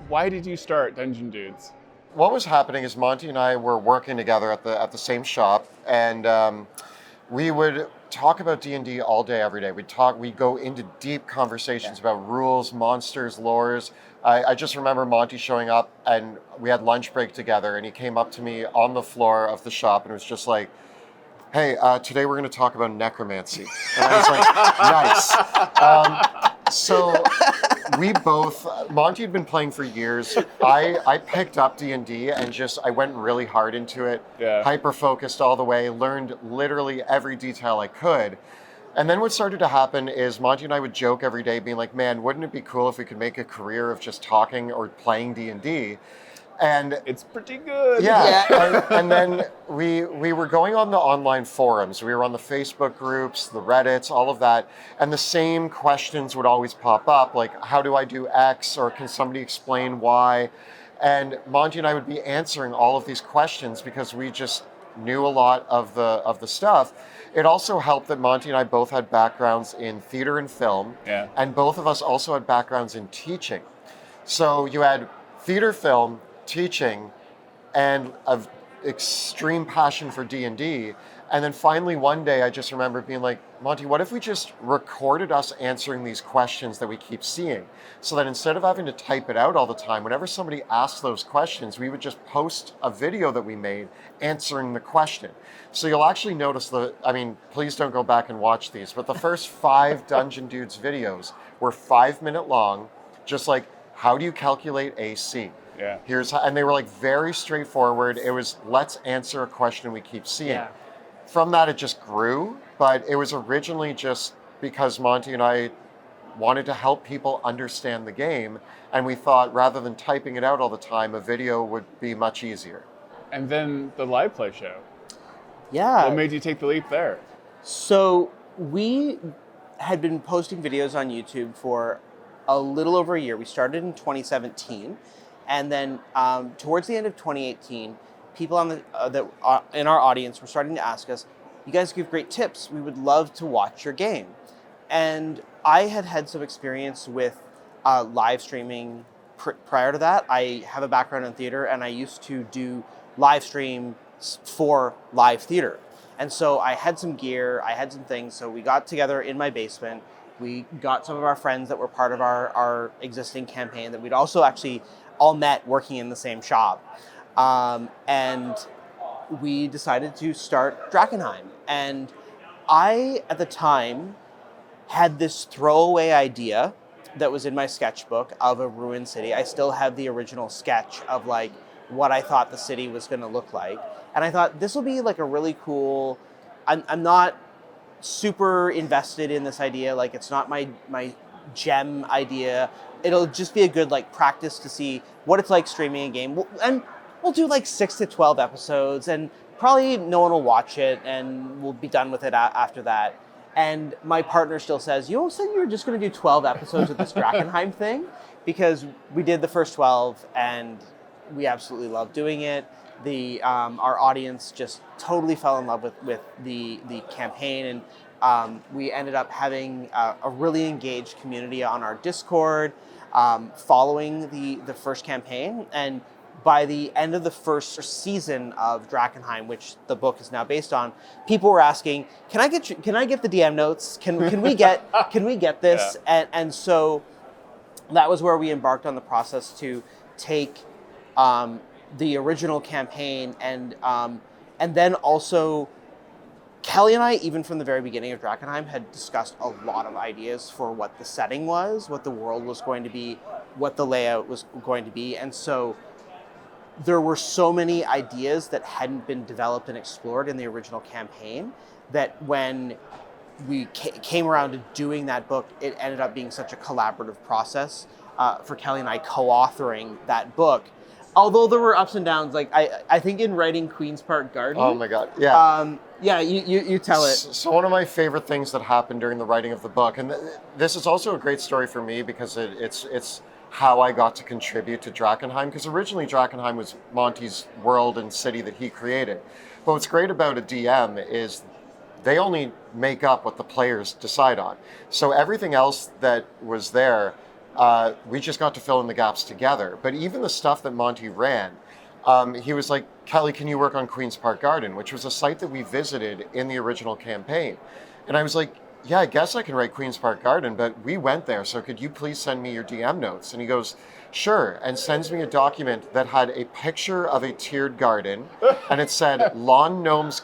why did you start Dungeon Dudes? What was happening is Monty and I were working together at the same shop, and we would talk about D&D all day, every day. We'd go into deep conversations about rules, monsters, lores. I just remember Monty showing up, and we had lunch break together, and he came up to me on the floor of the shop, and it was just like, hey, today we're going to talk about necromancy. And I was like, nice. So we both, Monty had been playing for years. I picked up D&D and I went really hard into it, hyper-focused all the way, learned literally every detail I could. And then what started to happen is Monty and I would joke every day being like, man, wouldn't it be cool if we could make a career of just talking or playing D&D? And it's pretty good. Yeah. and then we were going on the online forums. We were on the Facebook groups, the Reddits, all of that. And the same questions would always pop up, like, how do I do X? Or can somebody explain Y? And Monty and I would be answering all of these questions because we just knew a lot of the stuff. It also helped that Monty and I both had backgrounds in theater and film. Yeah. And both of us also had backgrounds in teaching. So you had theater, film, teaching, and of extreme passion for D&D. And then finally one day I just remember being like, Monty, what if we just recorded us answering these questions that we keep seeing? So that instead of having to type it out all the time, whenever somebody asked those questions, we would just post a video that we made answering the question. So you'll actually notice please don't go back and watch these, but the first 5 Dungeon Dudes videos were 5-minute long, just like, how do you calculate AC? Yeah. Here's how, and they were like very straightforward. It was, let's answer a question we keep seeing. Yeah. From that, it just grew, but it was originally just because Monty and I wanted to help people understand the game, and we thought rather than typing it out all the time, a video would be much easier. And then the live play show. Yeah. What made you take the leap there? So we had been posting videos on YouTube for a little over a year. We started in 2017. And then towards the end of 2018, people in our audience were starting to ask us, you guys give great tips. We would love to watch your game. And I had some experience with live streaming prior to that. I have a background in theater, and I used to do live stream for live theater. And so I had some gear, I had some things. So we got together in my basement. We got some of our friends that were part of our existing campaign that we'd also actually all met working in the same shop. And we decided to start Drakkenheim. And I, at the time, had this throwaway idea that was in my sketchbook of a ruined city. I still have the original sketch of like what I thought the city was going to look like. And I thought this will be like a really cool, I'm not super invested in this idea. Like it's not my gem idea. It'll just be a good like practice to see what it's like streaming a game. And we'll do like 6 to 12 episodes, and probably no one will watch it, and we'll be done with it after that. And my partner still says, you all said you were just going to do 12 episodes of this Drakkenheim thing? Because we did the first 12, and we absolutely loved doing it. Our audience just totally fell in love with the campaign, and we ended up having a really engaged community on our Discord following the first campaign. And by the end of the first season of Drakkenheim, which the book is now based on, people were asking, "Can I get the DM notes? Can we get this?" Yeah. And so that was where we embarked on the process to take the original campaign and then also Kelly and I, even from the very beginning of Drakkenheim, had discussed a lot of ideas for what the setting was, what the world was going to be, what the layout was going to be. And so there were so many ideas that hadn't been developed and explored in the original campaign that when we came around to doing that book, it ended up being such a collaborative process for Kelly and I co-authoring that book. Although there were ups and downs, like I think in writing Queen's Park Garden. Oh my God, yeah. Yeah, you tell it. So one of my favorite things that happened during the writing of the book, and this is also a great story for me because it's how I got to contribute to Drakkenheim, because originally Drakkenheim was Monty's world and city that he created. But what's great about a DM is they only make up what the players decide on. So everything else that was there, we just got to fill in the gaps together. But even the stuff that Monty ran, he was like, Kelly, can you work on Queen's Park Garden, which was a site that we visited in the original campaign. And I was like, yeah, I guess I can write Queen's Park Garden, but we went there, so could you please send me your DM notes? And he goes, sure, and sends me a document that had a picture of a tiered garden, and it said lawn gnomes ?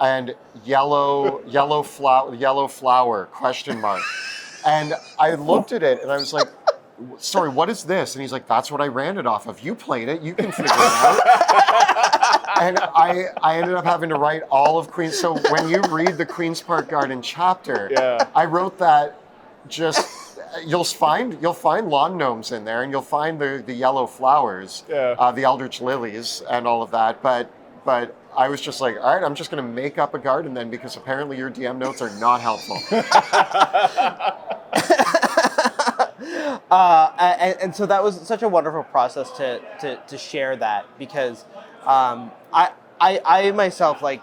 And yellow flower ? And I looked at it and I was like, sorry, what is this? And he's like, that's what I ran it off of. You played it, you can figure it out. And I ended up having to write all of Queen's. So when you read the Queen's Park Garden chapter, I wrote that just, you'll find lawn gnomes in there, and you'll find the yellow flowers, the eldritch lilies and all of that. But I was just like, all right, I'm just going to make up a garden then, because apparently your DM notes are not helpful. And so that was such a wonderful process to share that, because I myself, like,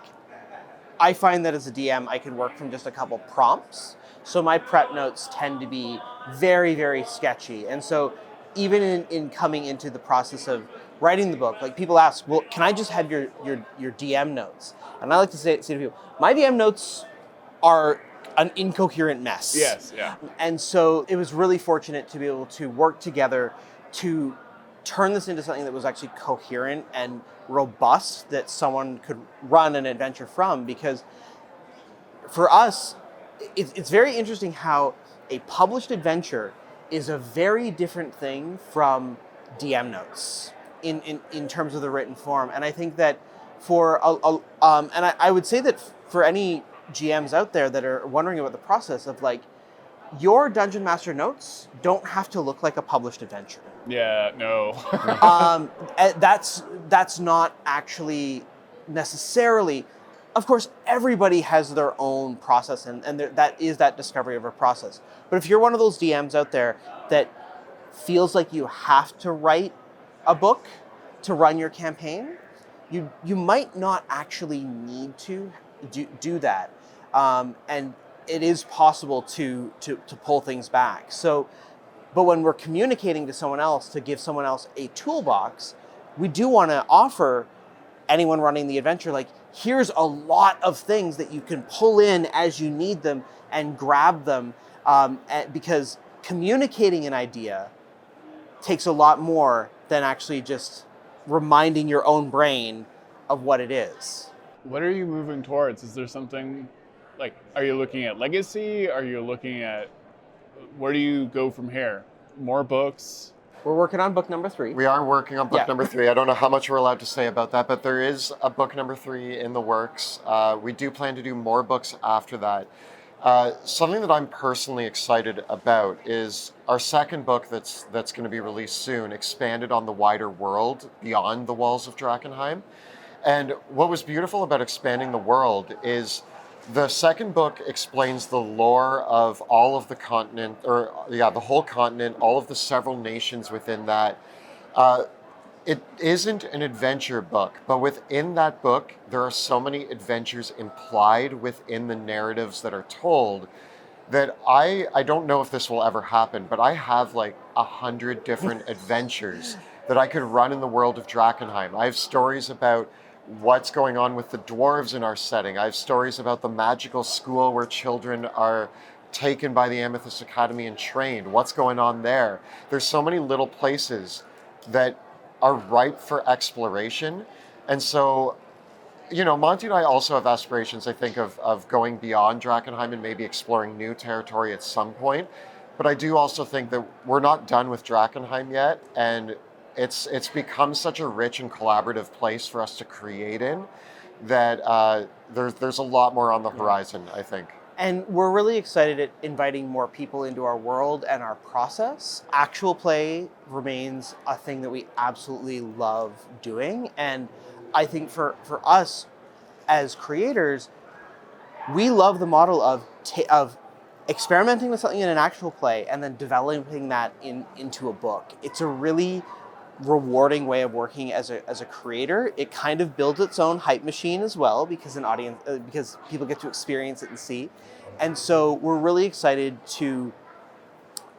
I find that as a DM, I can work from just a couple prompts. So my prep notes tend to be very, very sketchy. And so even in coming into the process of writing the book, like, people ask, well, can I just have your DM notes? And I like to say to people, my DM notes are an incoherent mess. Yes, yeah. And so it was really fortunate to be able to work together to turn this into something that was actually coherent and robust, that someone could run an adventure from. Because for us, it's very interesting how a published adventure is a very different thing from DM notes in terms of the written form. And I think that I would say that for any GMs out there that are wondering about the process of, like, your Dungeon Master notes don't have to look like a published adventure. Yeah, no. That's not actually necessarily. Of course, everybody has their own process, and that is that discovery of a process. But if you're one of those DMs out there that feels like you have to write a book to run your campaign, you might not actually need to do that. And it is possible to pull things back. So, but when we're communicating to someone else, to give someone else a toolbox, we do want to offer anyone running the adventure, like, here's a lot of things that you can pull in as you need them and grab them, because communicating an idea takes a lot more than actually just reminding your own brain of what it is. What are you moving towards? Is there something, like, are you looking at legacy? Are you looking at, where do you go from here? More books? We're working on book number 3. We are working on book number 3. I don't know how much we're allowed to say about that, but there is a book number 3 in the works. We do plan to do more books after that. Something that I'm personally excited about is our second book that's going to be released soon, expanded on the wider world beyond the walls of Drakkenheim. And what was beautiful about expanding the world is the second book explains the lore of all of the continent, the whole continent, all of the several nations within that. It isn't an adventure book, but within that book, there are so many adventures implied within the narratives that are told that I don't know if this will ever happen, but I have like 100 different adventures that I could run in the world of Drakkenheim. I have stories about what's going on with the dwarves in our setting. I have stories about the magical school where children are taken by the Amethyst Academy and trained. What's going on there? There's so many little places that are ripe for exploration. And so, Monty and I also have aspirations, I think, of going beyond Drakkenheim and maybe exploring new territory at some point. But I do also think that we're not done with Drakkenheim yet, and it's become such a rich and collaborative place for us to create in that there's a lot more on the horizon, I think. And we're really excited at inviting more people into our world and our process. Actual play remains a thing that we absolutely love doing. And I think for us as creators, we love the model of experimenting with something in an actual play and then developing that into a book. It's a really rewarding way of working as a creator. It kind of builds its own hype machine as well, because because people get to experience it and see. And so we're really excited to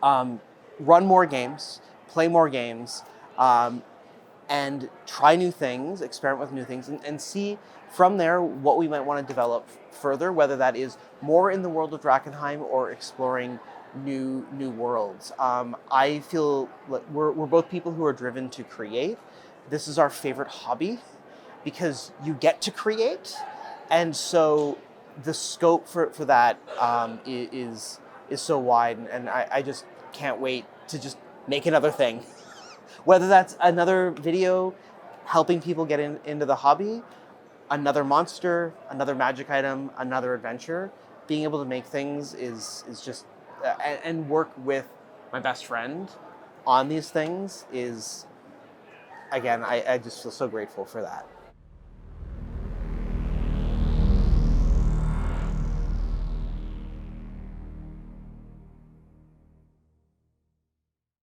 run more games, play more games, and try new things, experiment with new things, and see from there what we might want to develop further, whether that is more in the world of Drakkenheim or exploring new worlds. I feel like we're both people who are driven to create. This is our favorite hobby because you get to create, and so the scope for that is so wide, and I just can't wait to just make another thing. Whether that's another video helping people get into the hobby, another monster, another magic item, another adventure, being able to make things is just, and work with my best friend on these things is, again, I just feel so grateful for that.